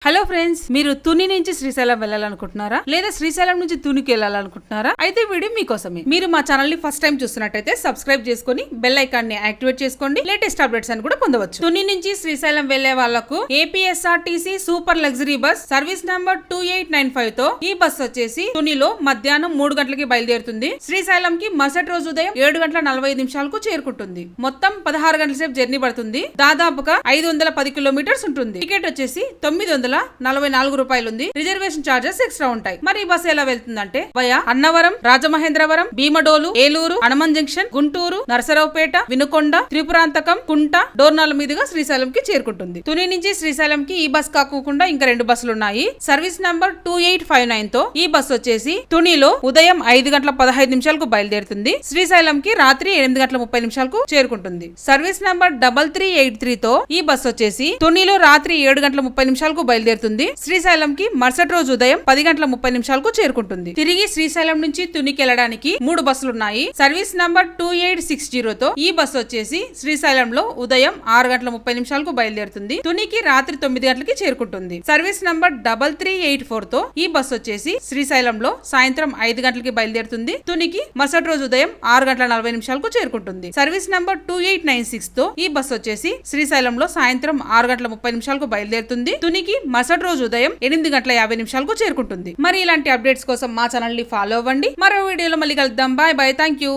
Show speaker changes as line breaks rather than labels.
Hello friends, మీరు తుని నుంచి శ్రీశైలం వెళ్ళాలనుకుంటున్నారా లేదా శ్రీశైలం నుంచి తునికి వెళ్ళాలనుకుంటున్నారా? అయితే వీడియో మీకోసమే. మీరు మా ఛానల్ ని ఫస్ట్ టైం చూస్తున్నట్టయితే సబ్స్క్రైబ్ చేసుకుని బెల్ ఐకాన్ ని యాక్టివేట్ చేసుకోండి. లేటెస్ట్ అప్డేట్స్ అని కూడా పొందవచ్చు. తుని నుంచి శ్రీశైలం వెళ్లే వాళ్లకు APSRTC super luxury bus service number 2895 తో ఈ బస్ వచ్చేసి తునిలో మధ్యాహ్నం 3 గంటలకి బయలుదేరుతుంది. శ్రీశైలం కి మరుసటి రోజు ఉదయం 7:45 చేరుకుంటుంది. మొత్తం 16 గంటల సేపు జర్నీ పడుతుంది. దాదాపుగా 510 కిలోమీటర్స్ ఉంటుంది. టికెట్ వచ్చేసి 944 రూపాయలు ఉంది. రిజర్వేషన్ చార్జెస్ ఎక్స్ట్రా ఉంటాయి. మరి ఈ బస్సు ఎలా వెళ్తుందంటే వయా అన్నవరం, రాజమహేంద్రవరం, భీమడోలు, ఏలూరు, హనుమన్ జంక్షన్, గుంటూరు, నరసరావుపేట, వినుకొండ, త్రిపురాంతకం, కుంట, డోర్నాల మీదుగా శ్రీశైలం కి చేరుకుంటుంది. తుని నుంచి శ్రీశైలం కి ఈ బస్ కాకుండా ఇంకా 2 బస్సులు ఉన్నాయి. సర్వీస్ నంబర్ 2859 తో ఈ బస్ వచ్చేసి తునిలో ఉదయం 5:15 బయలుదేరుతుంది. శ్రీశైలం కి రాత్రి 8:30 చేరుకుంటుంది. సర్వీస్ నంబర్ 3383 తో ఈ బస్ వచ్చేసి తునిలో రాత్రి 7:30 బయలుదేరుతుంది. శ్రీశైలం కి మరుసటి రోజు ఉదయం 10:30 చేరుకుంటుంది. తిరిగి శ్రీశైలం నుంచి తునికి వెళ్ళడానికి 3 బస్సులు ఉన్నాయి. సర్వీస్ నంబర్ 2860 తో ఈ బస్ వచ్చేసి శ్రీశైలంలో ఉదయం 6:30 బయలుదేరుతుంది. తునికి రాత్రి 9 గంటలకి చేరుకుంటుంది. సర్వీస్ నంబర్ 3384 తో ఈ బస్ వచ్చేసి శ్రీశైలంలో సాయంత్రం 5 గంటలకి బయలుదేరుతుంది. తునికి మరుసటి రోజు ఉదయం 6:40 చేరుకుంటుంది. సర్వీస్ నంబర్ 2896 తో ఈ బస్ వచ్చేసి శ్రీశైలంలో సాయంత్రం 6:30 బయలుదేరుతుంది. తునికి మరుసటి రోజు ఉదయం 8:50 చేరుకుంటుంది. మరి ఇలాంటి అప్డేట్స్ కోసం మా ఛానల్ ని ఫాలో అవ్వండి. మరో వీడియోలో మళ్ళీ కలుద్దాం. Bye bye. Thank you.